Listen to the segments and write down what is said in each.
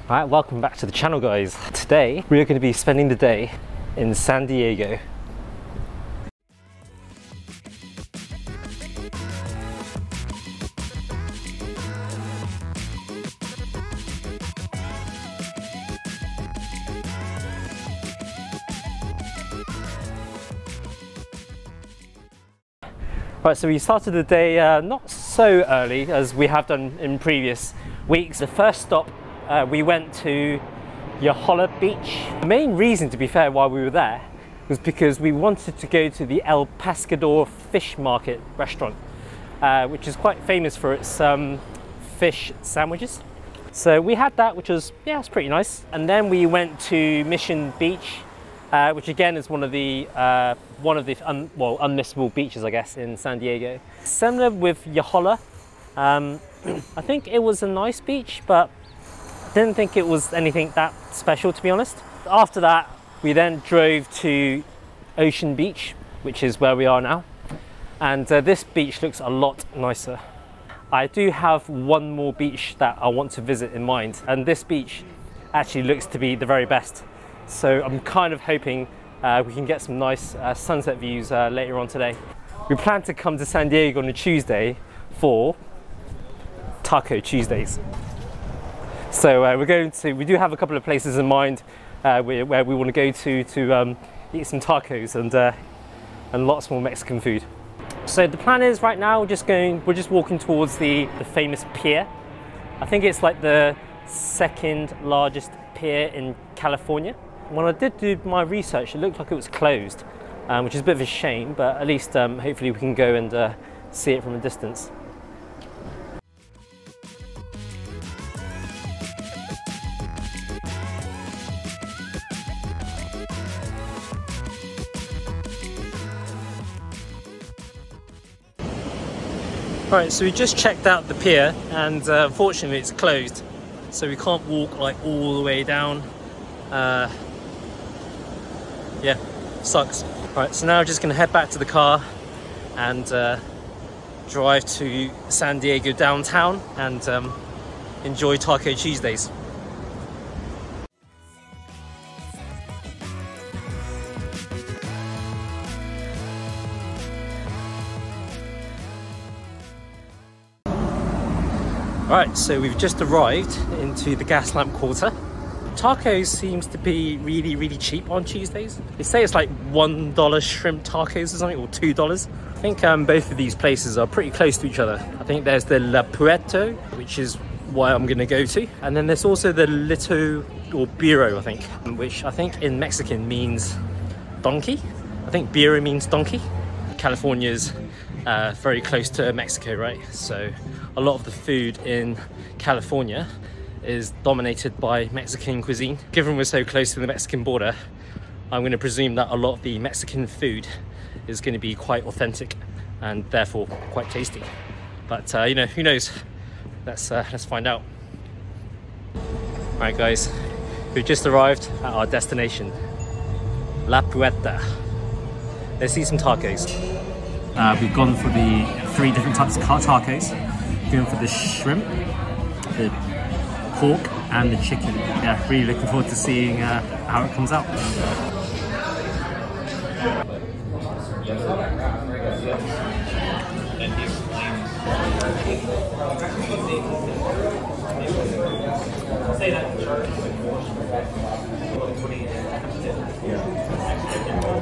Alright, welcome back to the channel, guys. Today we're going to be spending the day in San Diego. Right, so we started the day not so early as we have done in previous weeks. The first stop, we went to Yohola Beach. The main reason, to be fair, why we were there was because we wanted to go to the Embarcadero fish market restaurant, which is quite famous for its fish sandwiches. So we had that, which was, yeah, it's pretty nice. And then we went to Mission Beach, which again is one of the unmissable beaches, I guess, in San Diego. Similar with Yohola, I think it was a nice beach, but didn't think it was anything that special, to be honest. After that, we then drove to Ocean Beach, which is where we are now. And this beach looks a lot nicer. I do have one more beach that I want to visit in mind, and this beach actually looks to be the very best. So I'm kind of hoping we can get some nice sunset views later on today. We plan to come to San Diego on a Tuesday for Taco Tuesdays. So we do have a couple of places in mind where we want to go to eat some tacos and lots more Mexican food. So the plan is right now we're just walking towards the famous pier. I think it's like the second largest pier in California. When I did do my research, it looked like it was closed, which is a bit of a shame, but at least hopefully we can go and see it from a distance. Right, so we just checked out the pier, and unfortunately it's closed, so we can't walk like all the way down. Yeah, sucks. Right, so now we're just gonna head back to the car and drive to San Diego downtown and enjoy Taco Tuesdays. Right, so we've just arrived into the Gaslampquarter. Tacos seems to be really cheap on Tuesdays. They say it's like $1 shrimp tacos or something, or $2. I think both of these places are pretty close to each other. I think there's the La Puerto, which is why I'm gonna go to. And then there's also the Lito or Biro, I think, which I think in Mexican means donkey. I think Biro means donkey. California's very close to Mexico, right? So a lot of the food in California is dominated by Mexican cuisine. Given we're so close to the Mexican border, I'm going to presume that a lot of the Mexican food is going to be quite authentic and therefore quite tasty. But you know, who knows? Let's find out. All right, guys, we've just arrived at our destination, La Puerta. Let's see some tacos. We've gone for the 3 different types of tacos. Going for the shrimp, the pork and the chicken. Yeah, really looking forward to seeing how it comes out.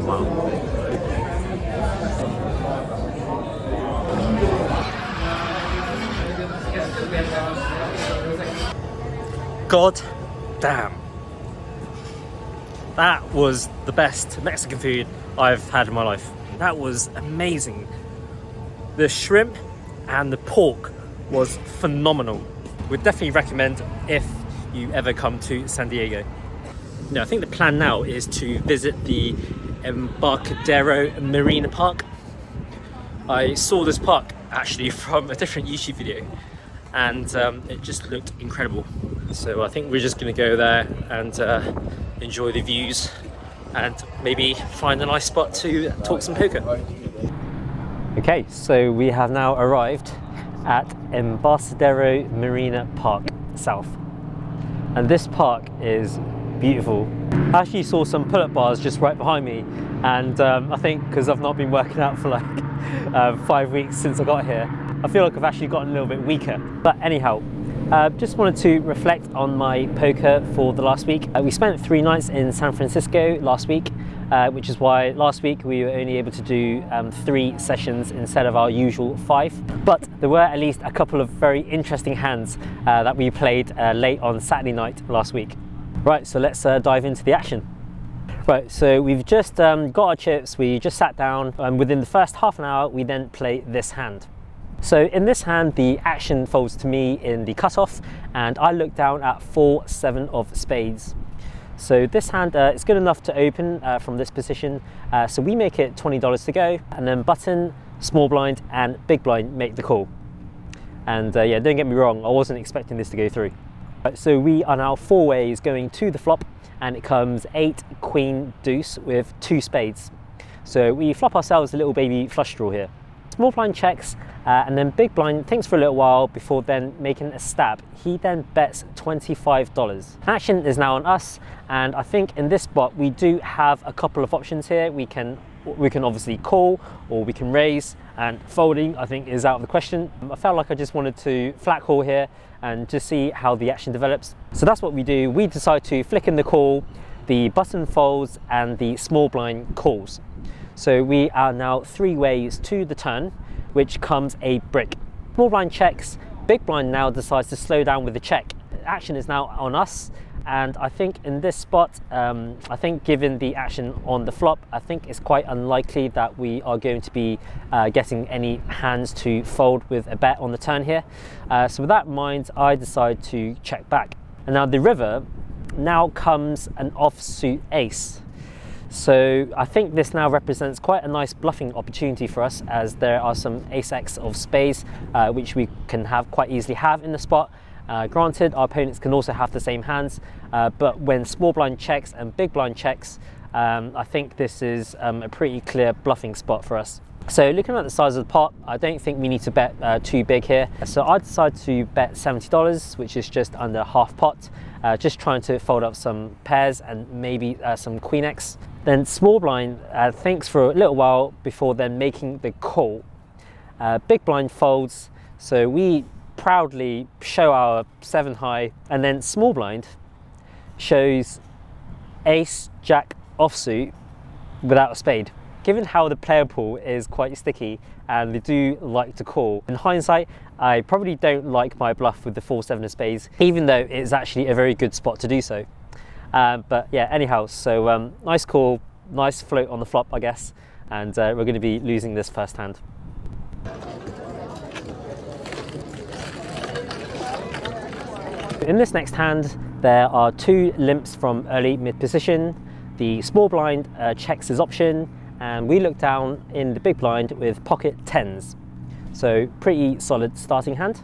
Wow. God damn, that was the best Mexican food I've had in my life. That was amazing. The shrimp and the pork was phenomenal. Would definitely recommend if you ever come to San Diego. Now, I think the plan now is to visit the Embarcadero Marina Park. I saw this park actually from a different YouTube video, and it just looked incredible. So I think we're just gonna go there and enjoy the views and maybe find a nice spot to talk some poker. Okay, so we have now arrived at Embarcadero Marina Park South. and this park is beautiful. I actually saw some pull-up bars just right behind me, and I think because I've not been working out for like 5 weeks since I got here, I feel like I've actually gotten a little bit weaker. But anyhow, just wanted to reflect on my poker for the last week. We spent 3 nights in San Francisco last week, which is why last week we were only able to do 3 sessions instead of our usual 5. But there were at least a couple of very interesting hands that we played late on Saturday night last week. Right, so let's dive into the action. Right, so we've just got our chips, we just sat down, and within the first half an hour we then play this hand. So in this hand, the action folds to me in the cutoff, and I look down at 4-7 of spades. So this hand is good enough to open from this position, so we make it $20 to go, and then button, small blind and big blind make the call. And yeah, don't get me wrong, I wasn't expecting this to go through. Right, so we are now 4 ways going to the flop, and it comes 8 queen deuce with 2 spades. So we flop ourselves a little baby flush draw here. Small blind checks, and then big blind thinks for a little while before then making a stab. He then bets $25. Action is now on us, and I think in this spot we do have a couple of options here. We can obviously call, or we can raise, and folding I think is out of the question. I felt like I just wanted to flat call here and just see how the action develops. So that's what we do. We decide to flick in the call, the button folds, and the small blind calls. So we are now 3 ways to the turn, which comes a brick. Small blind checks, big blind now decides to slow down with the check. Action is now on us, and I think in this spot, I think given the action on the flop, I think it's quite unlikely that we are going to be getting any hands to fold with a bet on the turn here. So with that in mind, I decide to check back. And now the river now comes an offsuit ace. So I think this now represents quite a nice bluffing opportunity for us, as there are some ace-x of spades which we can quite easily have in the spot. Granted, our opponents can also have the same hands, but when small blind checks and big blind checks, I think this is a pretty clear bluffing spot for us. So looking at the size of the pot, I don't think we need to bet too big here. So I decided to bet $70, which is just under half pot, just trying to fold up some pairs and maybe some queen x. Then small blind thinks for a little while before then making the call. Big blind folds, so we proudly show our 7 high, and then small blind shows ace jack offsuit without a spade. Given how the player pool is quite sticky and they do like to call, in hindsight I probably don't like my bluff with the 4-7 of spades, even though it's actually a very good spot to do so. But yeah, anyhow, so nice call, nice float on the flop I guess, and we're going to be losing this first hand. In this next hand, there are 2 limps from early mid position. The small blind checks his option, and we look down in the big blind with pocket 10s. So pretty solid starting hand.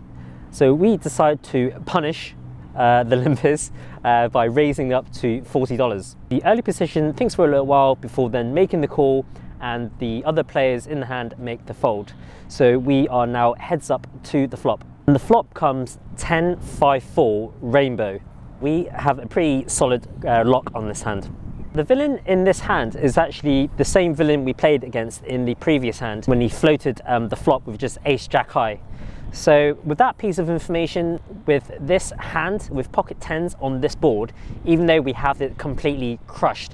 So we decide to punish the limpers by raising up to $40. The early position thinks for a little while before then making the call, and the other players in the hand make the fold. So we are now heads up to the flop. And the flop comes 10-5-4 rainbow. We have a pretty solid lock on this hand. The villain in this hand is actually the same villain we played against in the previous hand when he floated the flop with just ace jack high. So with that piece of information, with this hand with pocket 10s on this board, even though we have it completely crushed,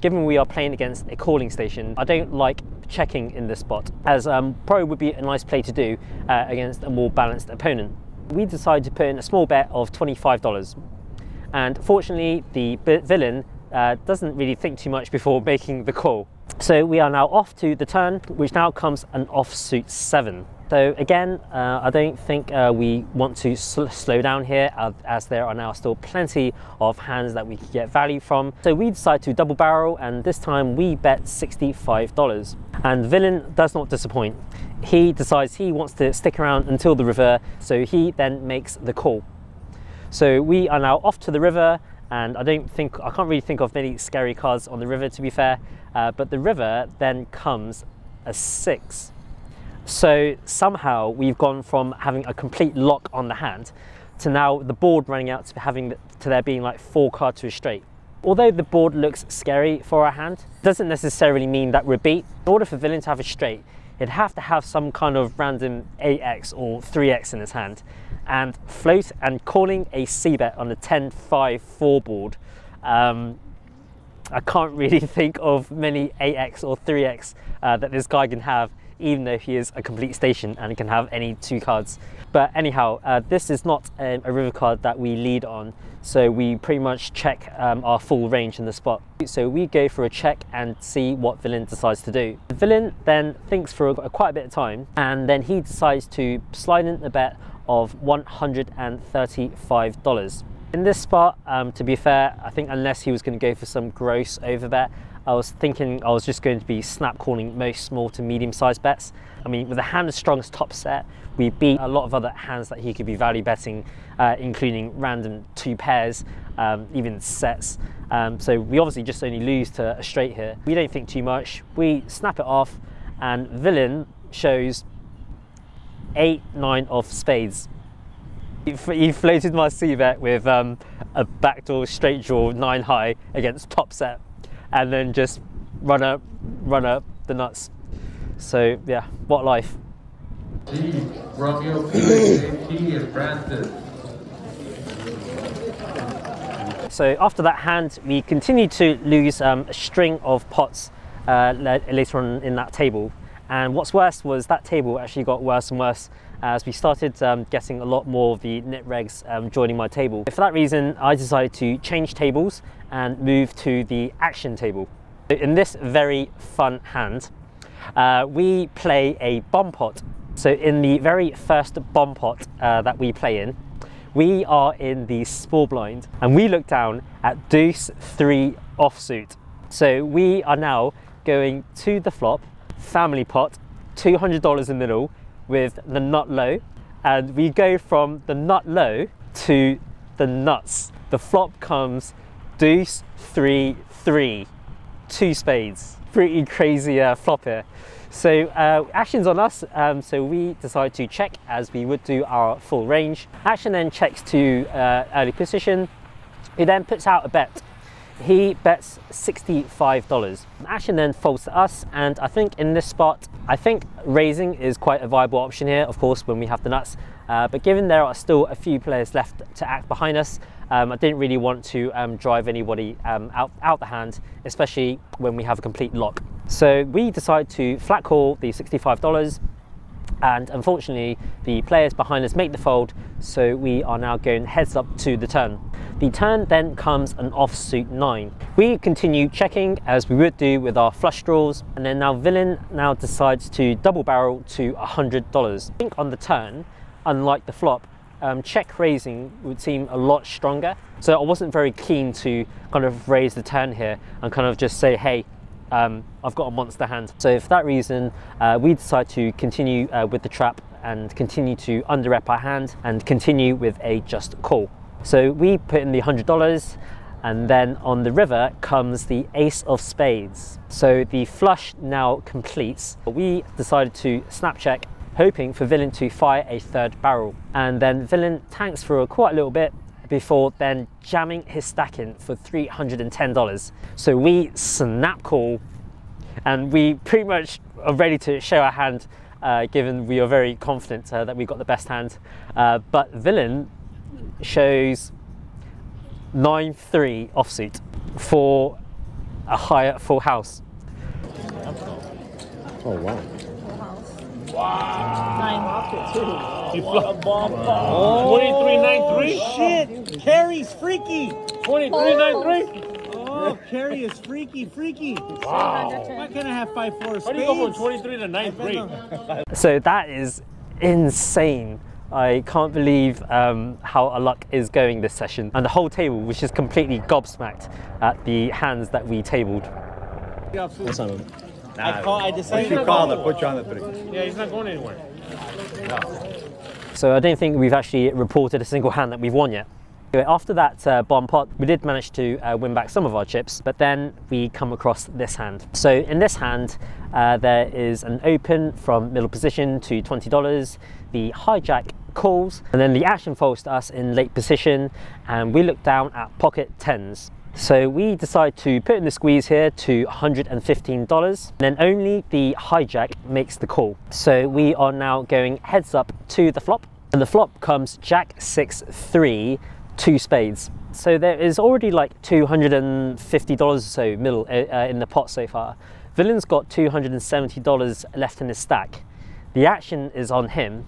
given we are playing against a calling station, I don't like checking in this spot, as probably would be a nice play to do against a more balanced opponent. We decided to put in a small bet of $25, and fortunately the villain doesn't really think too much before making the call. So we are now off to the turn, which now comes an offsuit 7. So again, I don't think we want to slow down here, as there are now still plenty of hands that we can get value from. So we decide to double barrel, and this time we bet $65. And villain does not disappoint. He decides he wants to stick around until the river, so he then makes the call. So we are now off to the river, and I can't really think of many scary cards on the river, to be fair, but the river then comes a 6. So somehow we've gone from having a complete lock on the hand to now the board running out to there being like 4 cards to a straight. Although the board looks scary for our hand, it doesn't necessarily mean that we're beat. In order for villain to have a straight, he'd have to have some kind of random 8x or 3x in his hand, and float and calling a c-bet on a 10-5-4 board. I can't really think of many 8x or 3x that this guy can have, even though he is a complete station and can have any 2 cards. But anyhow, this is not a river card that we lead on, so we pretty much check our full range in the spot. So we go for a check and see what villain decides to do. The villain then thinks for quite a bit of time, and then he decides to slide in a bet of $135. In this spot, to be fair, I think unless he was going to go for some gross overbet, I was thinking I was just going to be snap calling most small to medium sized bets. I mean, with a hand as strong as top set, we beat a lot of other hands that he could be value betting, including random 2 pairs, even sets. So we obviously just only lose to a straight here. We don't think too much, we snap it off, and villain shows 8-9 of spades. He floated my c-bet with a backdoor straight draw 9 high against top set, and then just run up the nuts. So yeah, what life. Romeo, P, and Brandon. So after that hand, we continued to lose a string of pots later on in that table. And what's worse was that table actually got worse and worse as we started getting a lot more of the nit regs joining my table. For that reason, I decided to change tables and move to the action table. In this very fun hand, we play a bomb pot. So in the very first bomb pot that we play in, we are in the small blind and we look down at deuce 3 offsuit. So we are now going to the flop, family pot, $200 in the middle with the nut low, and we go from the nut low to the nuts. The flop comes deuce 3 3, 2 spades. Pretty crazy flop here. So action's on us, so we decide to check as we would do our full range. Action then checks to early position. He then puts out a bet. He bets $65. Action then folds to us, and I think in this spot, I think raising is quite a viable option here, of course, when we have the nuts. But given there are still a few players left to act behind us, I didn't really want to drive anybody out the hand, especially when we have a complete lock. So we decide to flat call the $65, and unfortunately the players behind us make the fold, so we are now going heads up to the turn. The turn then comes an offsuit 9. We continue checking as we would do with our flush draws, and then now villain now decides to double barrel to $100. I think on the turn, unlike the flop, check raising would seem a lot stronger, so I wasn't very keen to kind of raise the turn here and kind of just say, hey, I've got a monster hand. So for that reason, we decide to continue with the trap and continue to underrep our hand and continue with a just call. So we put in the $100, and then on the river comes the ace of spades. So the flush now completes. We decided to snap check, hoping for villain to fire a 3rd barrel, and then villain tanks for quite a little bit before then jamming his stack in for $310. So we snap call, and we pretty much are ready to show our hand, given we are very confident that we got the best hand. But villain shows 9-3 offsuit for a higher full house. Oh wow. Wow. 23-9-3. Oh, shit. Carrie's freaky. 23-9-3. Oh, Carrie is freaky. Wow. Why can't I have 5-4 spades? How do you go from 23 to 9-3? So that is insane. I can't believe how our luck is going this session, and the whole table was just completely gobsmacked at the hands that we tabled. That's not him. I decided You called it, put you on the 3. Yeah, he's not going anywhere. No. So I don't think we've actually reported a single hand that we've won yet. After that bomb pot, we did manage to win back some of our chips, but then we come across this hand. So in this hand, there is an open from middle position to $20, the hijack calls, and then the action folds to us in late position, and we look down at pocket 10s. So we decide to put in the squeeze here to $115, and then only the hijack makes the call. So we are now going heads up to the flop, and the flop comes Jack 6-3, 2 spades. So there is already like $250 or so middle in the pot so far. Villain's got $270 left in his stack. The action is on him,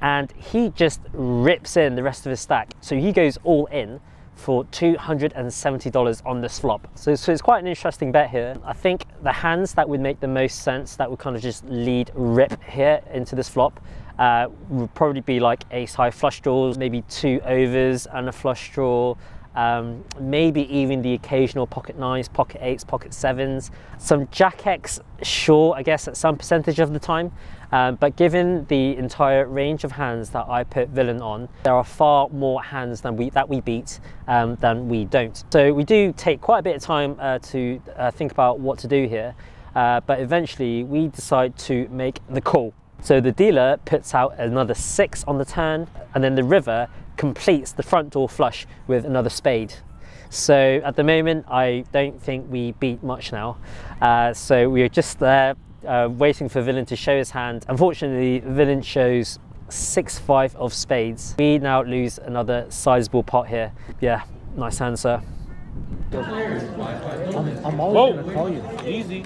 and he just rips in the rest of his stack. So he goes all in for $270 on this flop. So it's quite an interesting bet here. I think the hands that would make the most sense, that would kind of just lead rip here into this flop, would probably be like ace high flush draws, maybe 2 overs and a flush draw, maybe even the occasional pocket 9s, pocket 8s, pocket 7s, some Jack X, sure, I guess at some percentage of the time, but given the entire range of hands that I put villain on, there are far more hands than we beat than we don't. So we do take quite a bit of time to think about what to do here, but eventually we decide to make the call. So the dealer puts out another 6 on the turn, and then the river completes the front door flush with another spade. So at the moment, I don't think we beat much now. So we're just there waiting for villain to show his hand. Unfortunately, villain shows 6-5 of spades. We now lose another sizable pot here. Yeah, nice hand, sir. I'm always gonna call you. Easy.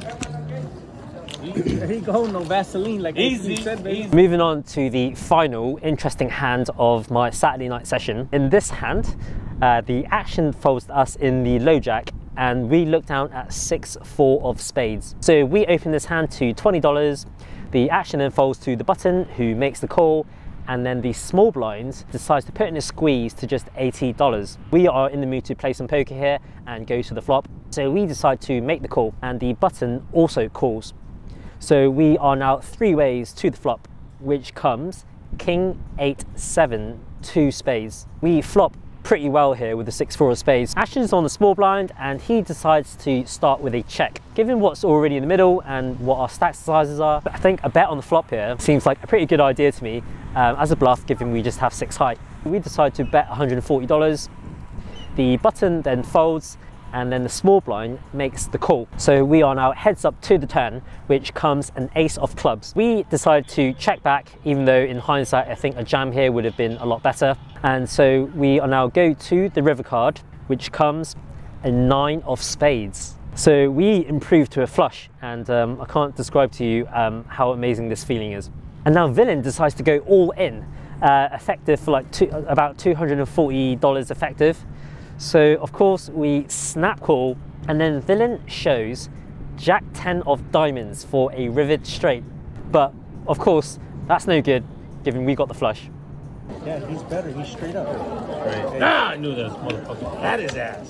There you go, no Vaseline like Easy. said, baby. Moving on to the final interesting hand of my Saturday night session. In this hand, the action folds to us in the low jack, and we look down at 6-4 of spades. So we open this hand to $20. The action then folds to the button, who makes the call, and then the small blind decides to put in a squeeze to just $80. We are in the mood to play some poker here and go to the flop. So we decide to make the call, and the button also calls. So we are now 3 ways to the flop, which comes King 8-7, 2 spades. We flop pretty well here with the 6-4 of spades. Action's on the small blind, and he decides to start with a check. Given what's already in the middle and what our stack sizes are, I think a bet on the flop here seems like a pretty good idea to me as a bluff, given we just have 6 high. We decide to bet $140. The button then folds, and then the small blind makes the call. So we are now heads up to the turn, which comes an ace of clubs. We decide to check back, even though in hindsight I think a jam here would have been a lot better. And so we are now go to the river card, which comes a 9 of spades. So we improve to a flush, and I can't describe to you how amazing this feeling is. And now villain decides to go all in, effective for like about $240 effective. So of course we snap call, and then villain shows Jack 10 of diamonds for a rivered straight. But of course that's no good, given we got the flush. Yeah, he's better. He's straight up. Right. Ah, I knew this motherfucker had his ass.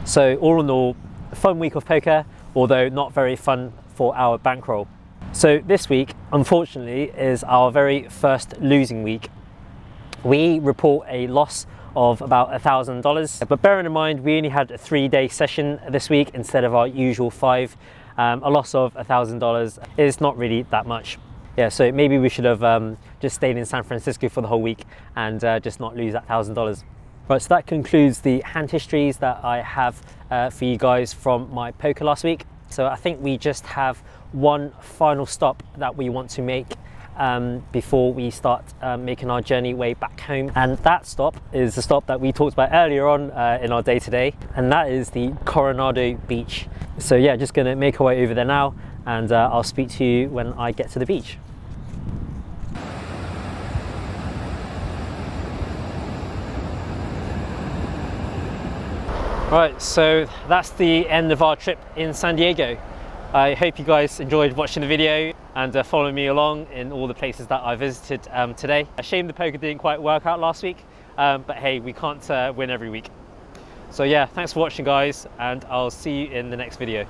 So all in all, a fun week of poker, although not very fun for our bankroll. So this week, unfortunately, is our very first losing week. We report a loss of about $1,000, but bearing in mind we only had a 3-day session this week instead of our usual 5. A loss of $1,000 is not really that much. Yeah, so maybe we should have just stayed in San Francisco for the whole week and just not lose that $1,000. Right, so that concludes the hand histories that I have for you guys from my poker last week. So I think we just have one final stop that we want to make before we start making our journey way back home, and that stop is the stop that we talked about earlier on in our day today, and that is the Coronado beach. So yeah, just gonna make our way over there now, and I'll speak to you when I get to the beach. Right, so that's the end of our trip in San Diego. I hope you guys enjoyed watching the video and following me along in all the places that I visited today. A shame the poker didn't quite work out last week, but hey, we can't win every week. So yeah, thanks for watching guys, and I'll see you in the next video.